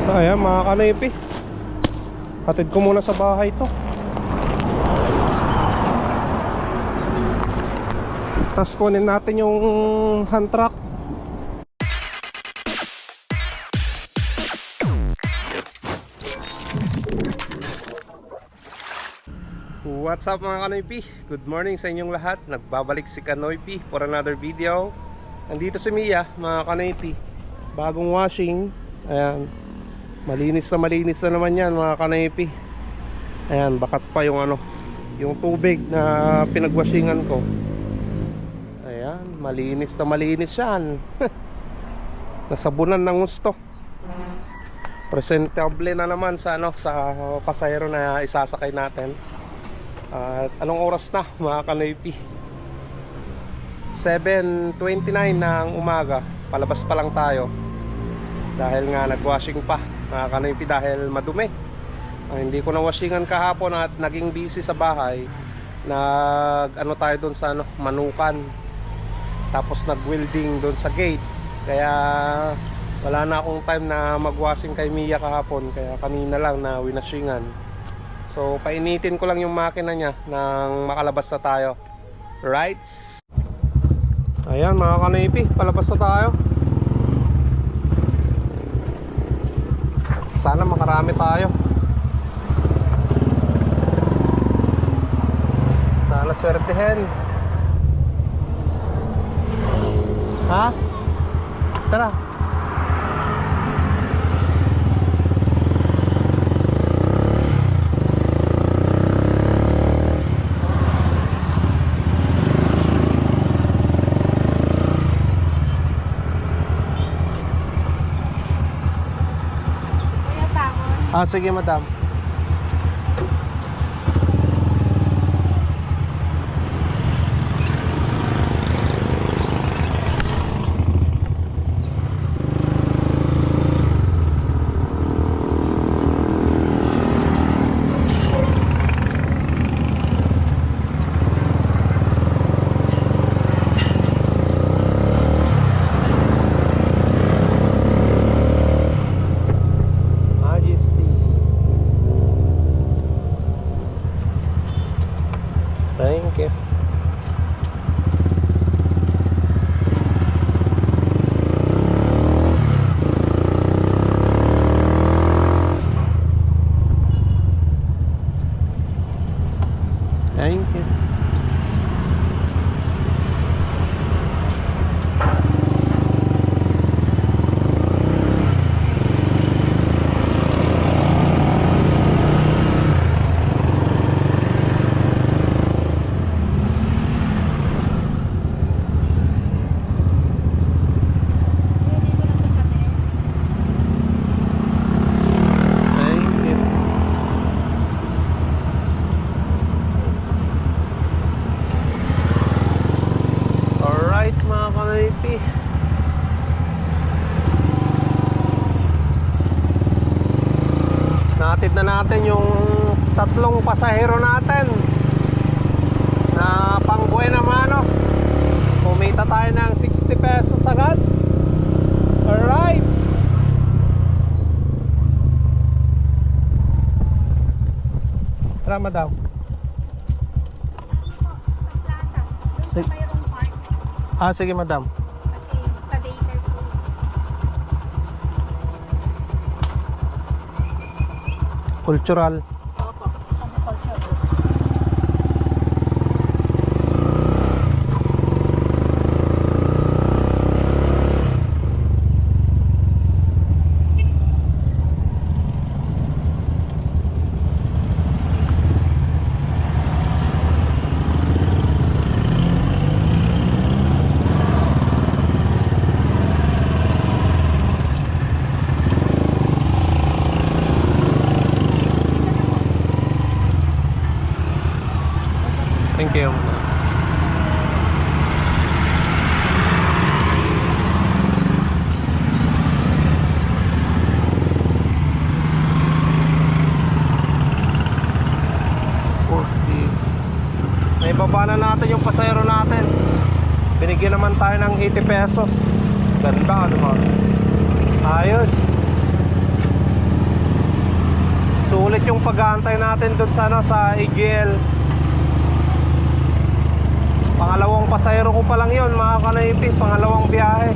So ayan mga kanipi, hatid ko muna sa bahay to. Tapos kunin natin yung hand truck. What's up mga Kanoypi? Good morning sa inyong lahat. Nagbabalik si Kanoypi for another video. Nandito si Mia mga Kanoypi, bagong washing. Ayan, malinis na naman yan mga Kanoypi. Ayan, bakat pa yung yung tubig na pinagwashingan ko. Ayan, malinis yan. Nasabunan ng gusto. Presentable na naman sa sa pasahero na isasakay natin. At anong oras na mga Kanoypi? 7:29 ng umaga. Palabas pa lang tayo. Dahil nga nagwashing pa mga Kanoypi, dahil madumi. Hindi ko na washingan kahapon at naging busy sa bahay. Tayo doon sa Manukan. Tapos nag-welding doon sa gate. Kaya wala na akong time na mag-washing kay Mia kahapon. Kaya kanina lang na winashingan. So painitin ko lang yung makina niya nang makalabas na tayo. Right? Ayan mga Kanoypi, palabas na tayo. Sana makarami tayo. Sana swertihin. Ha? Tara. Sige madam. Thank you. Thank you. Natid na natin yung tatlong pasahero natin na pang Buena Mano. Kumita tayo ng 60 pesos agad. Alright. Tara madam. Sige. Sige madam. Cultural. Opo, isang cultural. Thank you. Naibaba na natin yung pasahero natin. Binigyan naman tayo ng 80 pesos. Ganda, ano ba? Ayos. yung pag-aantay natin doon sa, sa AGL. Pangalawang pasayro ko pa lang yun mga kanaypi. Pangalawang biyahe.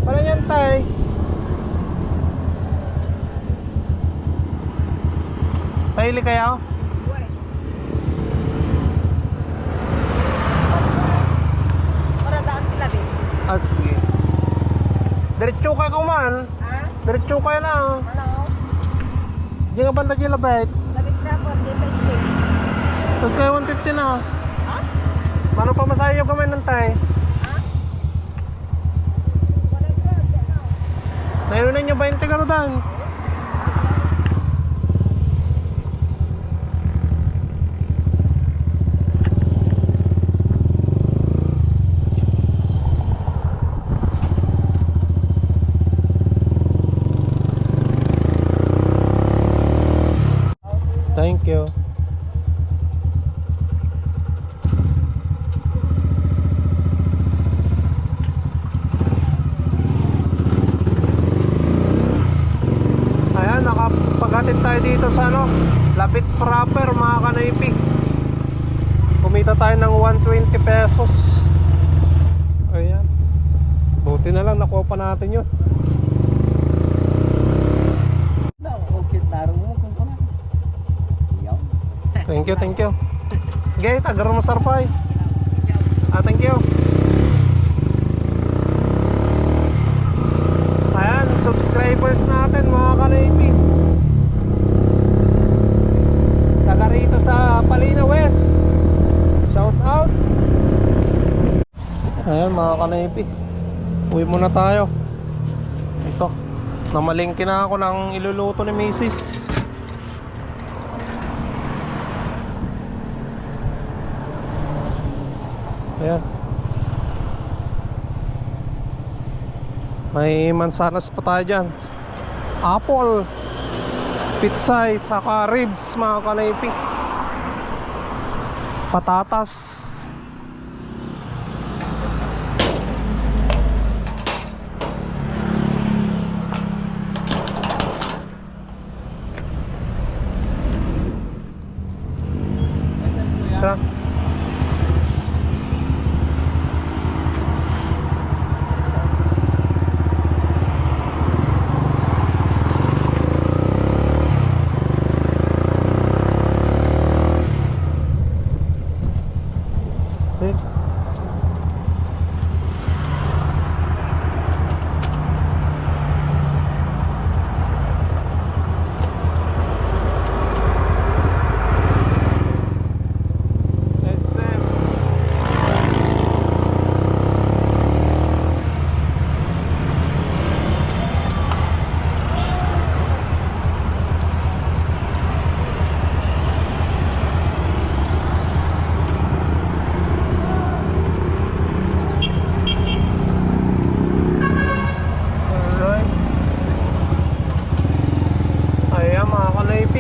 Paano yan tay? Paili kayo? Para daan tilabi. Ah, sige. Diretso kayo kuman. Ha? Diretso kayo lang. Ano? Diyan ka banda dyan labit. Labit na po. Dito stay. Huwag kayo 150 na. Ha? Mano pa masayo kami ng tay? Ha? Wala ka. Ano? Nainunan nyo 20 ka rodan. Thank you. Ayan, nakapaghatid tayo dito sa ano, Lapit proper mga kanaypi. Kumita tayo ng 120 pesos. Ayan. Buti na lang nakuha pa natin yun. Okay, taro mo kung kuna. Yaw. Thank you, thank you. Okay, tagar mo sarpay. Thank you. Ayan, subscribers natin mga kanaypi. Taga rito sa Palina West. Shout out. Ayan mga kanaypi. Uwi muna tayo. Ito, namalingki na ako ng iluluto ni Mrs. Ayan. May mansanas pa tayo dyan. Apple, pitsay, saka ribs mga kanaypi. Patatas. Tara.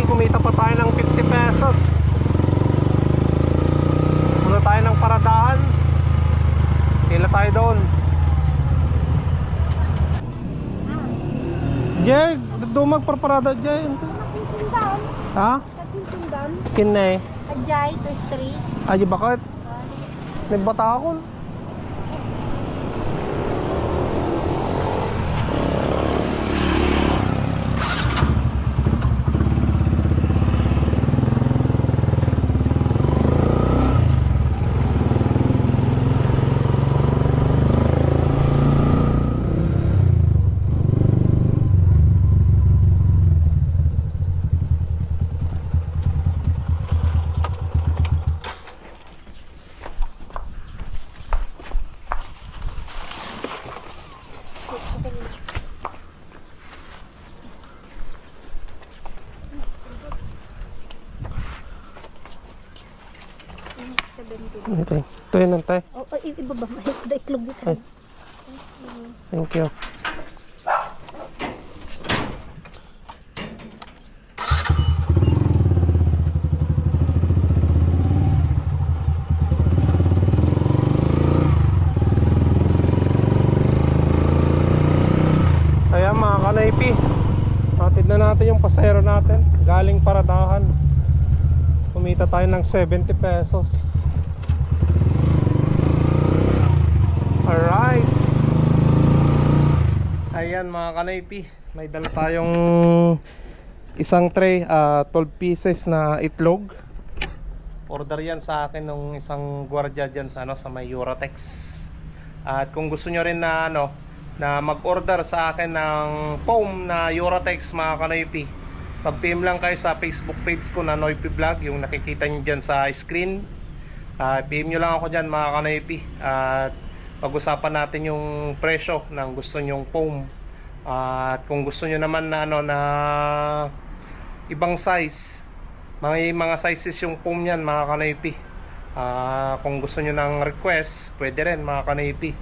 Kumita pa tayo ng 50 pesos. Muna tayo ng paradahan. Kila tayo doon. Jay, doon magparparada Jay. Katinsundan. Ha? Katinsundan. Kinay. Ajay, to street. Ay, bakit? Nagbata ako. Ito yun ang tay. Oh, ibaba mo. Iklog dito. Ay. Thank you. Ayan mga kanaypi, Hatid na natin yung pasahero natin galing Paradahan. Kumita tayo ng 70 pesos. Alright. Ayan mga kanaypi, may dala tayong isang tray, 12 pieces na itlog. Order yan sa akin ng isang gwardiya dyan sa, sa may Eurotex. At kung gusto nyo rin na, na mag-order sa akin ng foam na Eurotex mga kanaypi, pag-PM lang kayo sa Facebook page ko na Noypi Vlog, yung nakikita nyo dyan sa screen. PM nyo lang ako dyan mga kanaypi. At pag-usapan natin yung presyo ng gusto nyong foam. At kung gusto nyo naman na, na ibang size, mga sizes yung foam yan mga kanaypi. Kung gusto nyo ng request, pwede rin mga kanaypi.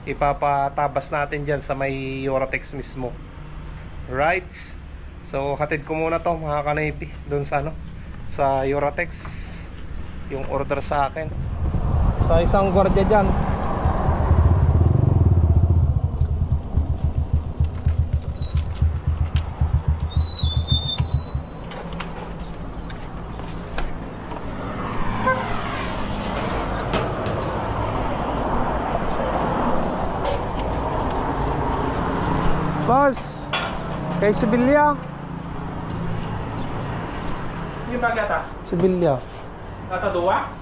Ipapatabas natin dyan sa may Eurotex mismo. Right. So hatid ko muna to mga kanaypi doon sa sa Eurotex yung order sa akin sa isang gwardiya dyan. Boss, kay Sibilya. Yung bagata? Sibilya. Kata dua?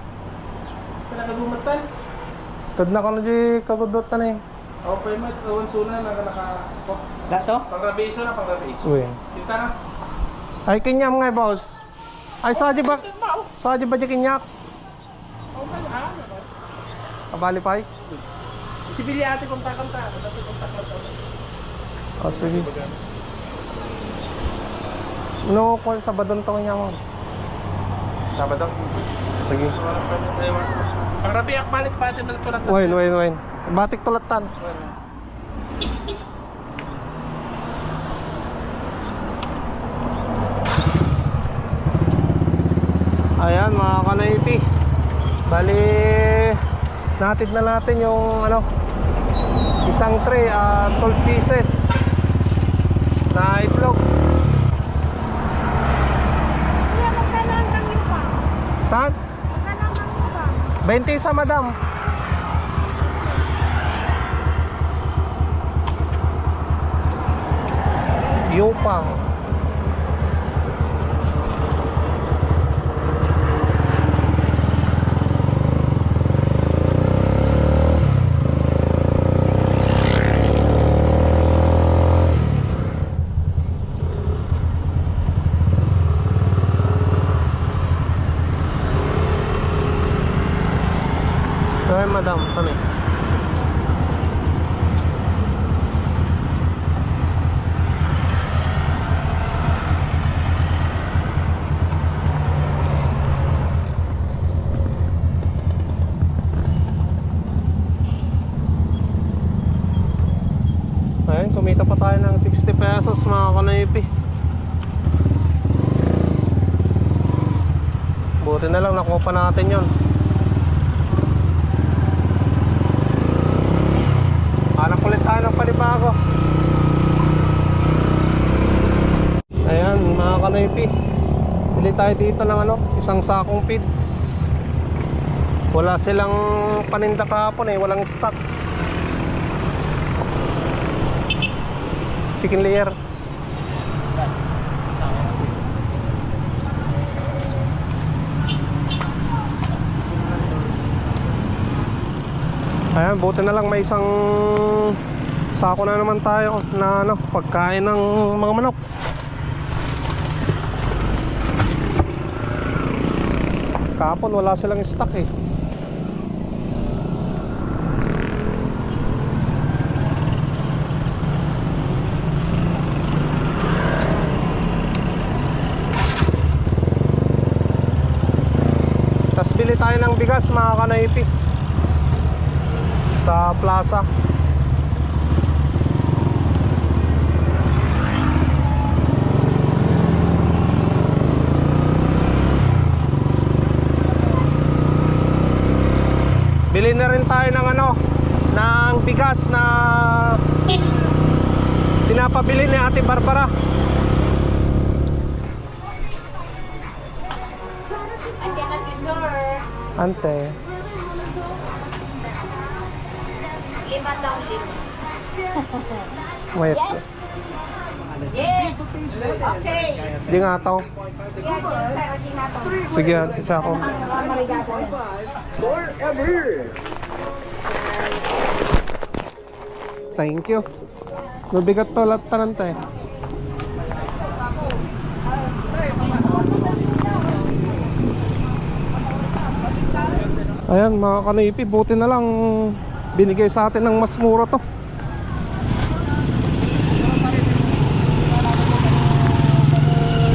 Pinagagumatan? Tad na ka na di kagudotan eh. O, pwede mo, awan suna na naka... Oh, Dato? pangrabiso na, pangrabiso. Uy. Kita na. Ay kinyam nga boss. Ay sa di ba di kinyak? Okay, ha? Kabali pa ay. Si Billy ate kontak-kontak. Dati kontak-kontak. Oh, sige. No, kung Sabadon to niya mo. Sabado? Sige. Pangrabiak balik pa natin tulad na. Wain. Batik tulatan. Ayan mga kanaypi. Bali natid na natin yung isang tray, 12 pieces na itlog. Kuya, magkano ang kangyo pa? Saan? Magkano ang kangyo pa? 20 sa madam. Yupang. Ay, madam, ano eh? Ayun, kumita pa tayo ng 60 pesos mga kanaypi. Buti na lang nakuha pa natin yon. Hanap ulit tayo ng panibago. Ayan mga kanaypi, bili tayo dito ng isang sakong feeds. Wala silang paninda kahapon eh, walang stock. Chicken layer. Ayan, buti na lang may isang sako na naman tayo na pagkain ng mga manok. Kahapon wala silang stock eh. Tas bili tayo ng bigas mga kanaypi sa plaza. Bili na rin tayo ng ng bigas na pinapabili ni Ate Barbara. Ante. 5 daw, 5. Wait. Yes! Okay. Di nga to. Sige, ate, tsaka ako. Thank you. Mabigat to lahat tanante. Ayan mga kanipi, buti na lang binigay sa atin ng mas mura to.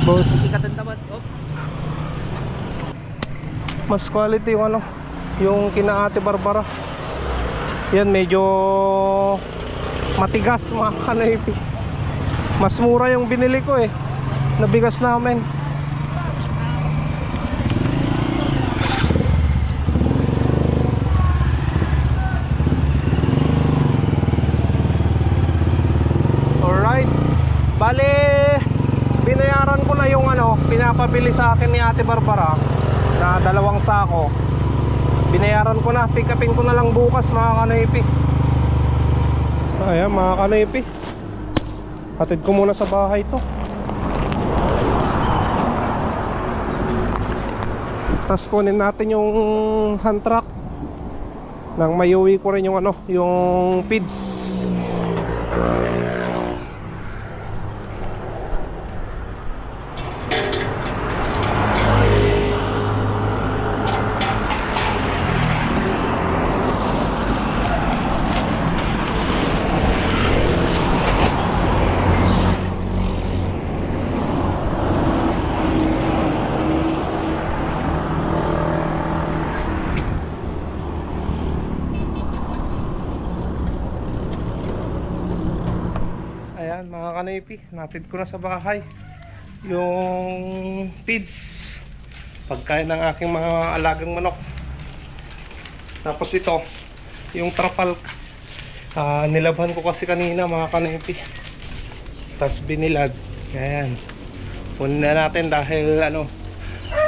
Boss, mas quality yung ano, yung kina Ate Barbara. Yan medyo matigas mga kanipi. Mas mura yung binili ko eh, nabigas namin. Alright, bale binayaran ko na yung ano, pinapabili sa akin ni Ate Barbara na 2 sako. Binayaran ko na, pick upin ko na lang bukas mga kanipi. Ayan mga kanipi, hatid ko muna sa bahay to. Tapos kunin natin yung hand truck nang mayuwi ko rin yung ano, yung feeds. Ayan mga kanipi, natid ko na sa bahay yung feeds, pagkain ng aking mga alagang manok. Tapos ito yung trapal, nilabhan ko kasi kanina mga kanipi, tapos binilad. Ayan, kunin na natin dahil ano,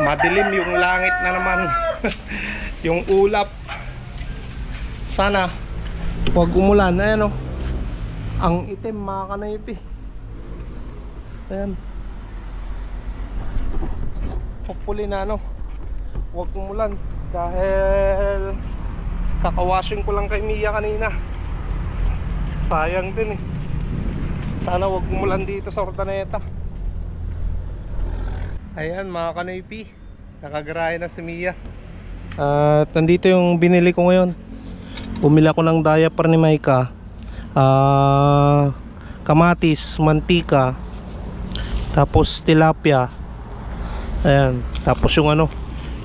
madilim yung langit na naman. Yung ulap, sana huwag umulan. Ayan o, ang itim mga kanipi. Ayan, hopefully na ano, huwag umulan dahil kakawashing ko lang kay Mia kanina. Sayang din eh, sana huwag umulan dito sa Ordaneta. Ayan mga kanipi, nakagarahe na si Mia. At nandito yung binili ko ngayon. Bumili ako ng diaper ni Maika, kamatis, mantika, tapos tilapia. Ayan, tapos yung ano,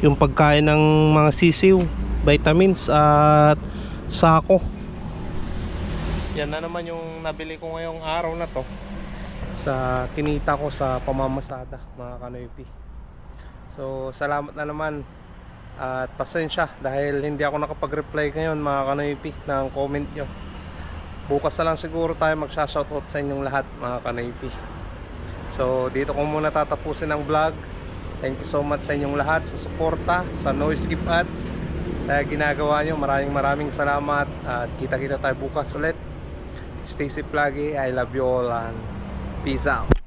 yung pagkain ng mga sisiw, vitamins at sako. Yan na naman yung nabili ko ngayong araw na to sa kinita ko sa pamamasada mga kanoypi. So salamat na naman at pasensya dahil hindi ako nakapag-reply ngayon mga kanoypi ng comment nyo. Bukas na lang siguro tayo magsha-shoutout sa inyong lahat mga kanoypi. So dito ko muna tatapusin ang vlog. Thank you so much sa inyong lahat sa suporta, sa no skip ads na ginagawa nyo. Maraming salamat at kita-kita tayo bukas ulit. Stay safe lagi. I love you all and peace out.